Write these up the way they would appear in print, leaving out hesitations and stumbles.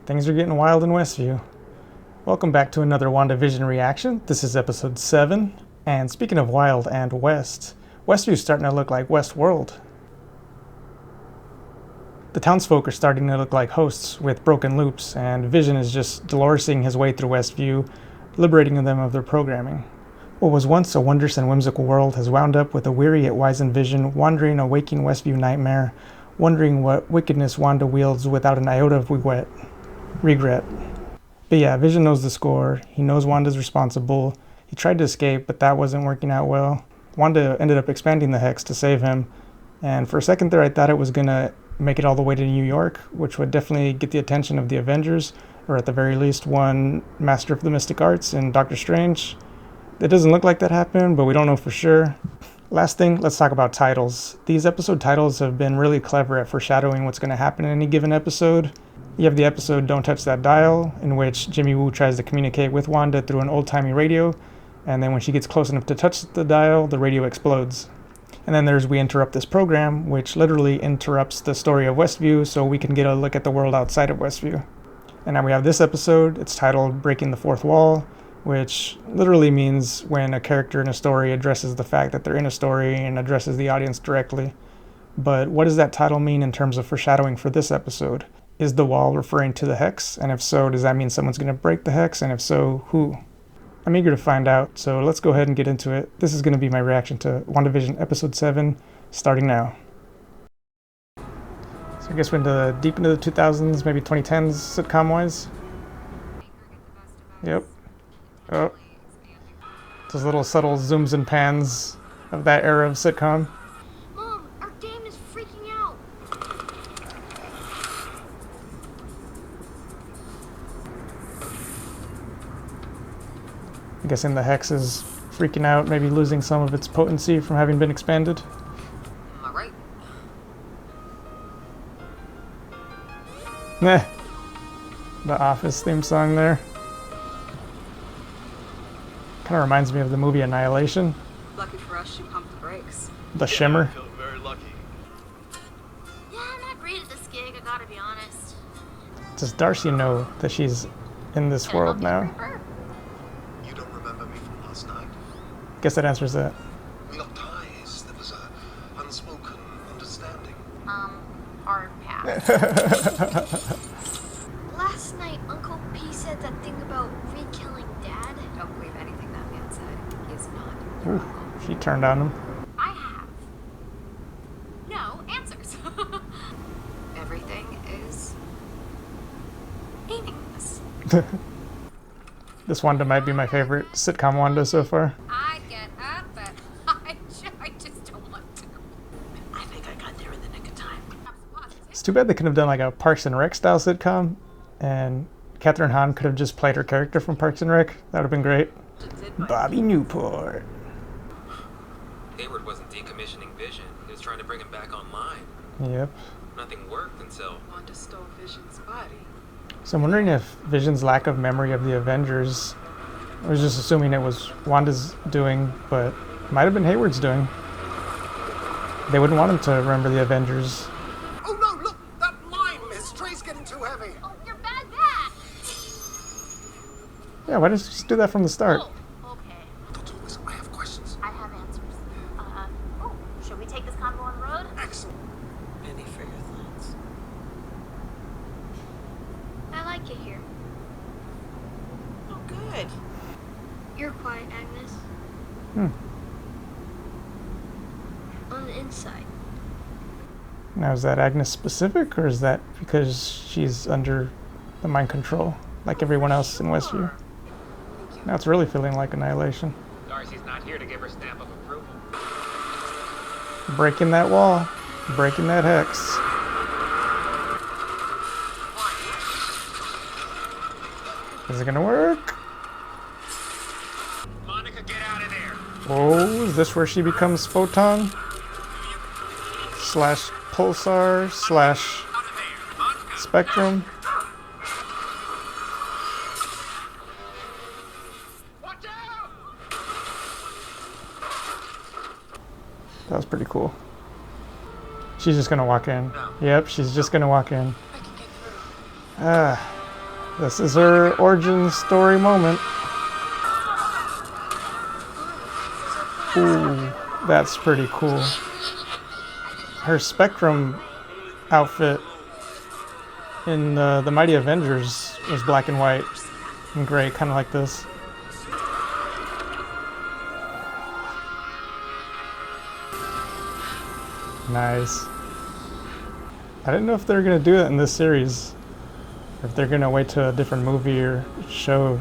Things are getting wild in Westview. Welcome back to another WandaVision reaction. This is episode 7. And speaking of wild and west, Westview's starting to look like Westworld. The townsfolk are starting to look like hosts with broken loops, and Vision is just Doloresing his way through Westview, liberating them of their programming. What was once a wondrous and whimsical world has wound up with a weary yet wizened Vision wandering a waking Westview nightmare, wondering what wickedness Wanda wields without an iota of regret. But yeah, Vision knows the score. He knows Wanda's responsible. He tried to escape, but that wasn't working out well. Wanda ended up expanding the hex to save him, and for a second there I thought it was gonna make it all the way to New York, which would definitely get the attention of the Avengers, or at the very least one Master of the Mystic Arts in Doctor Strange. It doesn't look like that happened, but we don't know for sure. Last thing, let's talk about titles. These episode titles have been really clever at foreshadowing what's going to happen in any given episode. You have the episode Don't Touch That Dial, in which Jimmy Woo tries to communicate with Wanda through an old-timey radio, and then when she gets close enough to touch the dial, the radio explodes. And then there's We Interrupt This Program, which literally interrupts the story of Westview so we can get a look at the world outside of Westview. And now we have this episode. It's titled Breaking the Fourth Wall, which literally means when a character in a story addresses the fact that they're in a story and addresses the audience directly. But what does that title mean in terms of foreshadowing for this episode? Is the wall referring to the hex? And if so, does that mean someone's going to break the hex? And if so, who? I'm eager to find out, so let's go ahead and get into it. This is going to be my reaction to WandaVision Episode 7, starting now. So I guess we're deep into the 2000s, maybe 2010s sitcom-wise. Yep. Oh. Those little subtle zooms and pans of that era of sitcom. Mom, our dam is freaking out. I'm guessing the hex is freaking out, maybe losing some of its potency from having been expanded. Am I right? Meh. The Office theme song there. Kind of reminds me of the movie Annihilation. Lucky for us, she pumped the brakes. The Shimmer. I feel very lucky. Yeah, I'm not great at this gig, I gotta be honest. Does Darcy know that she's in this world now? You don't remember me from last night? Guess that answers that. We locked eyes. There was a unspoken understanding. Hard pass. Last night, Uncle P said that thing about re-killing Dad. Don't believe anything that man said. He is not. Ooh, she turned on him. I have. No answers. Everything is meaningless. This Wanda might be my favorite sitcom Wanda so far. I get up, but I just don't want to. I think I got there in the nick of time. It's too bad they could have done like a Parks and Rec style sitcom, and Catherine Hahn could have just played her character from Parks and Rec. That would have been great. Bobby Newport. Hayward wasn't decommissioning Vision. He was trying to bring him back online. Yep. Nothing worked until... Wanda stole Vision's body. So I'm wondering if Vision's lack of memory of the Avengers, I was just assuming it was Wanda's doing, but it might have been Hayward's doing. They wouldn't want him to remember the Avengers. Oh no! Look, that line, Miss Trey's getting too heavy. Oh, you're bad back. Yeah, why didn't you just do that from the start? Oh, okay. Dr. Lewis, I have questions. I have answers. Should we take this convo on the road? Excellent. Penny for your thoughts. I like it here. Oh, good. You're quiet, Agnes. On the inside. Now, is that Agnes specific, or is that because she's under the mind control, like everyone else in Westview? Now it's really feeling like Annihilation. Darcy's not here to give her stamp of approval. Breaking that wall, breaking that hex. Is it gonna work? Monica, get out of there! Oh, is this where she becomes Photon? Slash Pulsar slash Out of there! Monica! Spectrum? Watch out! That was pretty cool. She's just gonna walk in. Yep, she's just gonna walk in. I can get through. Ah, This is her origin story moment. Ooh, that's pretty cool. Her Spectrum outfit in the Mighty Avengers was black and white and gray, kind of like this. Nice. I didn't know if they were going to do that in this series, or if they're going to wait to a different movie or show.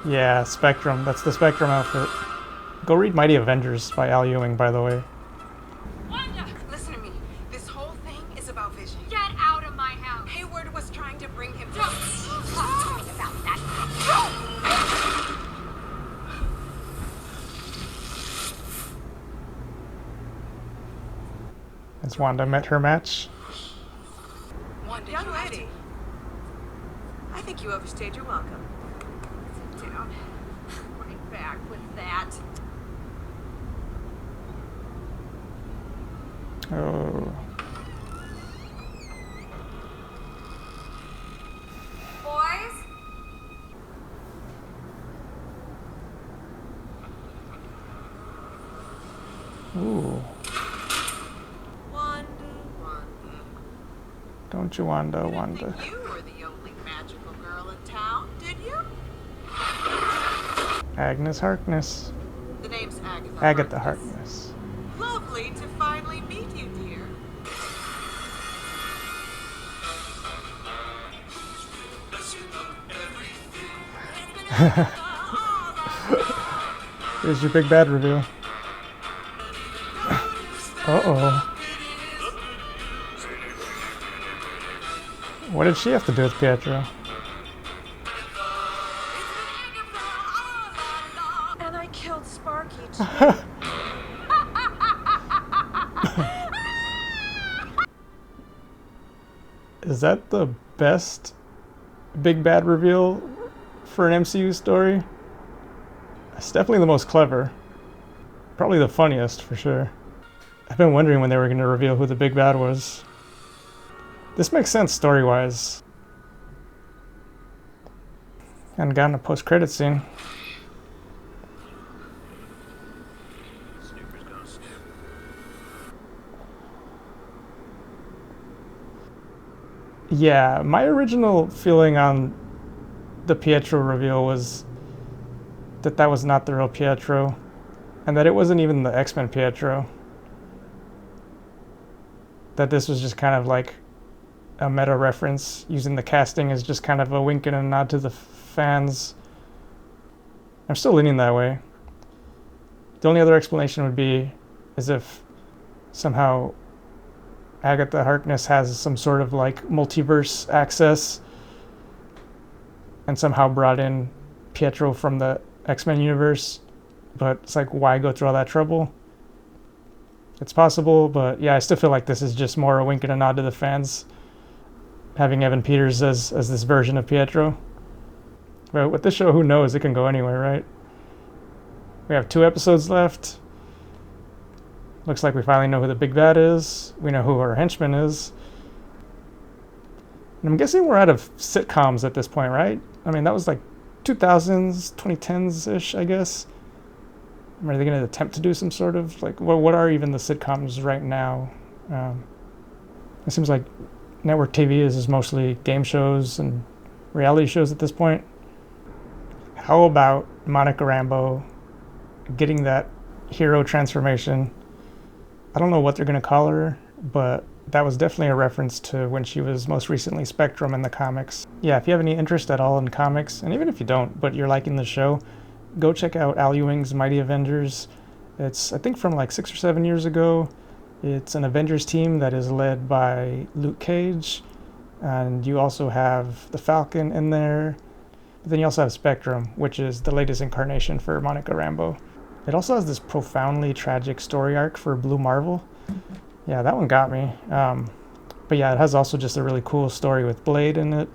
Yeah, Spectrum. That's the Spectrum outfit. Go read Mighty Avengers by Al Ewing, by the way. Wanda! Listen to me. This whole thing is about Vision. Get out of my house! Hayward was trying to bring him to... Stop talking about that! Has Wanda met her match? Wanda, Young you have lady, I think you overstayed your welcome. Sit down. Right back with that. Oh. Boys? Ooh. Wanda. Don't you, Wanda, You didn't Wanda. think you were the only magical girl in town, did you? Agnes Harkness. The name's Agatha. Agatha Harkness. Harkness. Lovely to finally meet you, dear. Here's your big bad reveal. Uh-oh. What did she have to do with Pietro? And I killed Sparky, too. Is that the best big bad reveal for an MCU story? It's definitely the most clever. Probably the funniest, for sure. I've been wondering when they were going to reveal who the big bad was. This makes sense story-wise. And gotten a post-credit scene. Snooper's gonna snoop. Yeah, my original feeling on the Pietro reveal was that that was not the real Pietro, and that it wasn't even the X-Men Pietro. That this was just kind of like a meta reference, using the casting as just kind of a wink and a nod to the fans. I'm still leaning that way. The only other explanation would be as if somehow Agatha Harkness has some sort of like multiverse access and somehow brought in Pietro from the X-Men universe, but it's like, why go through all that trouble? It's possible, but yeah, I still feel like this is just more a wink and a nod to the fans, having Evan Peters as this version of Pietro. But with this show, who knows? It can go anywhere, right? We have 2 episodes left. Looks like we finally know who the big bad is. We know who her henchman is. And I'm guessing we're out of sitcoms at this point, right? I mean, that was like 2000s, 2010s-ish, I guess. Are they going to attempt to do some sort of, like, what are even the sitcoms right now? It seems like network TV is mostly game shows and reality shows at this point. How about Monica Rambeau getting that hero transformation? I don't know what they're going to call her, but that was definitely a reference to when she was most recently Spectrum in the comics. Yeah, if you have any interest at all in comics, and even if you don't, but you're liking the show, go check out Al Ewing's Mighty Avengers. It's, I think, from like 6 or 7 years ago. It's an Avengers team that is led by Luke Cage, and you also have the Falcon in there. But then you also have Spectrum, which is the latest incarnation for Monica Rambeau. It also has this profoundly tragic story arc for Blue Marvel. Yeah, that one got me. But yeah, it has also just a really cool story with Blade in it.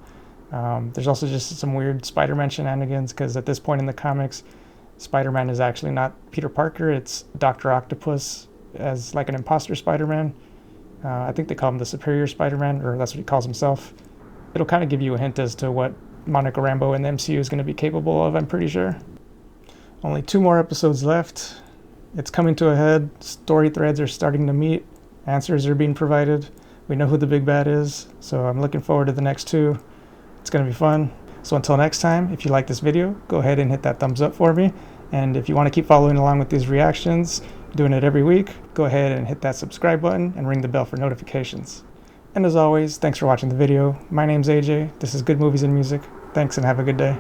There's also just some weird Spider-Man shenanigans, because at this point in the comics, Spider-Man is actually not Peter Parker, it's Dr. Octopus as like an imposter Spider-Man. I think they call him the Superior Spider-Man, or that's what he calls himself. It'll kind of give you a hint as to what Monica Rambeau in the MCU is going to be capable of, I'm pretty sure. Only 2 more episodes left. It's coming to a head. Story threads are starting to meet. Answers are being provided. We know who the big bad is, so I'm looking forward to the next 2. It's going to be fun. So until next time, if you like this video, go ahead and hit that thumbs up for me. And if you want to keep following along with these reactions, doing it every week, go ahead and hit that subscribe button and ring the bell for notifications. And as always, thanks for watching the video. My name's AJ. This is Good Movies and Music. Thanks and have a good day.